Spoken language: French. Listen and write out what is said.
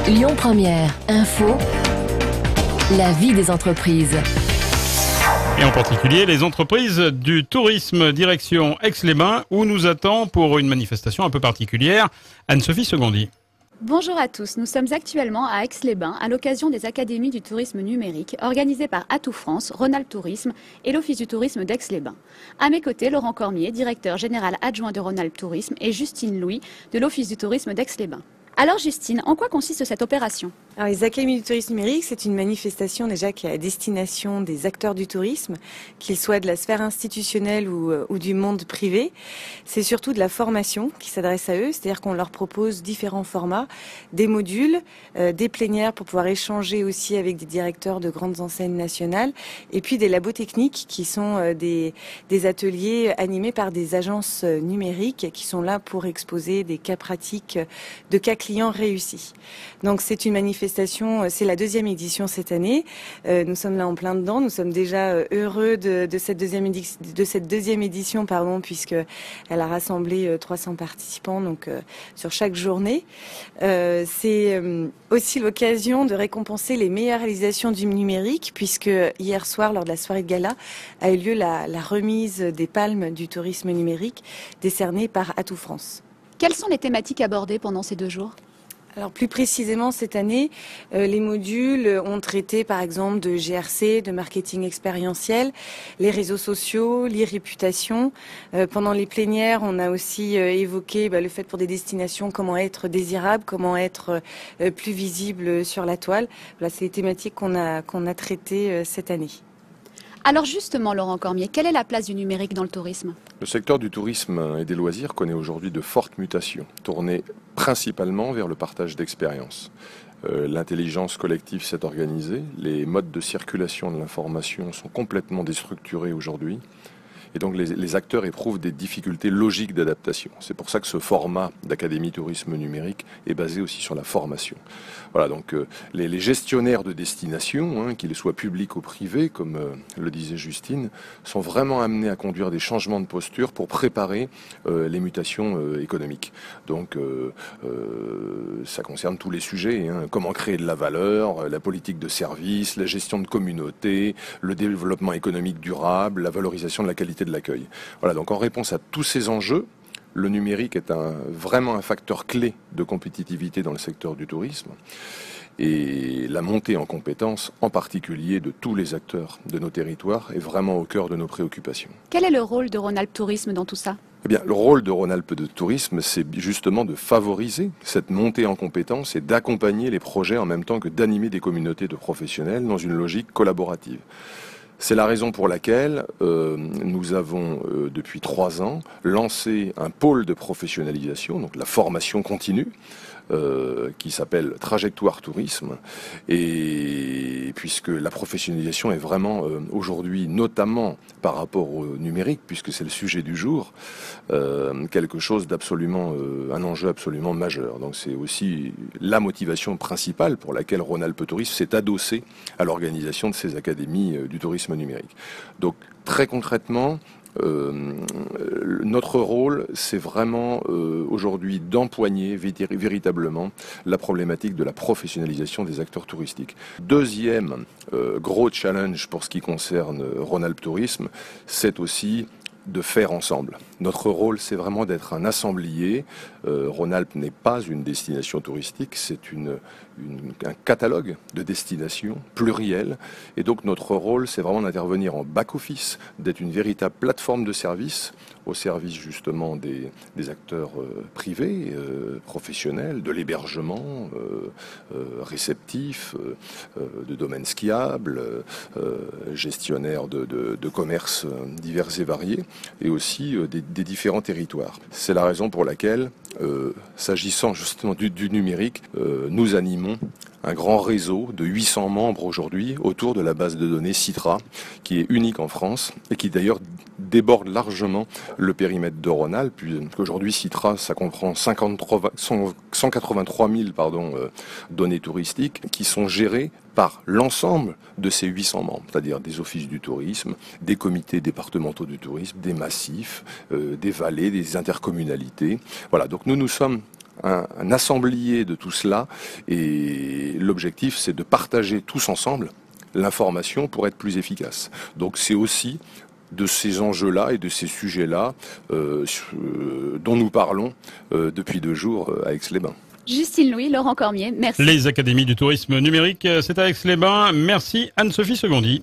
Lyon Première, info, la vie des entreprises. Et en particulier les entreprises du tourisme direction Aix-les-Bains où nous attend pour une manifestation un peu particulière Anne-Sophie Secondy. Bonjour à tous, nous sommes actuellement à Aix-les-Bains à l'occasion des Académies du tourisme numérique organisées par Atout France, Rhône-Alpes Tourisme et l'Office du tourisme d'Aix-les-Bains. À mes côtés, Laurent Cormier, directeur général adjoint de Rhône-Alpes Tourisme et Justine Louis de l'Office du tourisme d'Aix-les-Bains. Alors Justine, en quoi consiste cette opération ? Alors, les Académies du tourisme numérique, c'est une manifestation déjà qui est à destination des acteurs du tourisme, qu'ils soient de la sphère institutionnelle ou du monde privé. C'est surtout de la formation qui s'adresse à eux, c'est-à-dire qu'on leur propose différents formats, des modules, des plénières pour pouvoir échanger aussi avec des directeurs de grandes enseignes nationales, et puis des labos techniques qui sont des ateliers animés par des agences numériques qui sont là pour exposer des cas pratiques de cas clients réussis. Donc c'est une manifestation, c'est la deuxième édition cette année. Nous sommes là en plein dedans. Nous sommes déjà heureux de cette deuxième édition, puisque elle a rassemblé 300 participants donc sur chaque journée. C'est aussi l'occasion de récompenser les meilleures réalisations du numérique, puisque hier soir, lors de la soirée de gala, a eu lieu la remise des palmes du tourisme numérique décernée par Atout France. Quelles sont les thématiques abordées pendant ces 2 jours ? Alors plus précisément cette année, les modules ont traité par exemple de GRC, de marketing expérientiel, les réseaux sociaux, l'e-réputation. Pendant les plénières, on a aussi évoqué le fait pour des destinations comment être désirable, comment être plus visible sur la toile. Voilà, c'est les thématiques qu'on a traitées cette année. Alors justement, Laurent Cormier, quelle est la place du numérique dans le tourisme ? Le secteur du tourisme et des loisirs connaît aujourd'hui de fortes mutations, tournées principalement vers le partage d'expériences. L'intelligence collective s'est organisée, les modes de circulation de l'information sont complètement déstructurés aujourd'hui. Et donc les acteurs éprouvent des difficultés logiques d'adaptation. C'est pour ça que ce format d'Académie Tourisme Numérique est basé aussi sur la formation. Voilà, donc les gestionnaires de destination, qu'ils soient publics ou privés, comme le disait Justine, sont vraiment amenés à conduire des changements de posture pour préparer les mutations économiques. Donc ça concerne tous les sujets, comment créer de la valeur, la politique de service, la gestion de communauté, le développement économique durable, la valorisation de la qualité de l'accueil. Voilà, donc en réponse à tous ces enjeux, le numérique est vraiment un facteur clé de compétitivité dans le secteur du tourisme. Et la montée en compétences, en particulier de tous les acteurs de nos territoires, est vraiment au cœur de nos préoccupations. Quel est le rôle de Rhône-Alpes Tourisme dans tout ça ? Eh bien, le rôle de Rhône-Alpes de Tourisme, c'est justement de favoriser cette montée en compétences et d'accompagner les projets en même temps que d'animer des communautés de professionnels dans une logique collaborative. C'est la raison pour laquelle nous avons, depuis 3 ans, lancé un pôle de professionnalisation, donc la formation continue, qui s'appelle Trajectoire Tourisme, et puisque la professionnalisation est vraiment aujourd'hui, notamment par rapport au numérique, puisque c'est le sujet du jour, quelque chose d'absolument, un enjeu absolument majeur. Donc c'est aussi la motivation principale pour laquelle Rhône-Alpes Tourisme s'est adossé à l'organisation de ces académies du tourisme numérique. Donc très concrètement, notre rôle, c'est vraiment aujourd'hui d'empoigner véritablement la problématique de la professionnalisation des acteurs touristiques. Deuxième gros challenge pour ce qui concerne Rhône-Alpes Tourisme, c'est aussi de faire ensemble. Notre rôle, c'est vraiment d'être un assemblier. Rhône-Alpes n'est pas une destination touristique, c'est un catalogue de destinations plurielles. Et donc notre rôle, c'est vraiment d'intervenir en back-office, d'être une véritable plateforme de service, au service justement des acteurs privés, professionnels, de l'hébergement, réceptif, de domaines skiables, gestionnaires de commerces divers et variés, et aussi des différents territoires. C'est la raison pour laquelle, s'agissant justement du numérique, nous animons un grand réseau de 800 membres aujourd'hui autour de la base de données Citra, qui est unique en France et qui d'ailleurs déborde largement le périmètre de Rhône-Alpes, puisqu'aujourd'hui Citra, ça comprend 183 000 données touristiques qui sont gérées par l'ensemble de ces 800 membres, c'est-à-dire des offices du tourisme, des comités départementaux du tourisme, des massifs, des vallées, des intercommunalités. Voilà, donc nous sommes un assemblier de tout cela, et l'objectif c'est de partager tous ensemble l'information pour être plus efficace. Donc c'est aussi de ces enjeux-là et de ces sujets-là dont nous parlons depuis 2 jours à Aix-les-Bains. Justine Louis, Laurent Cormier, merci. Les académies du tourisme numérique, c'est à Aix-les-Bains. Merci Anne-Sophie Segondy.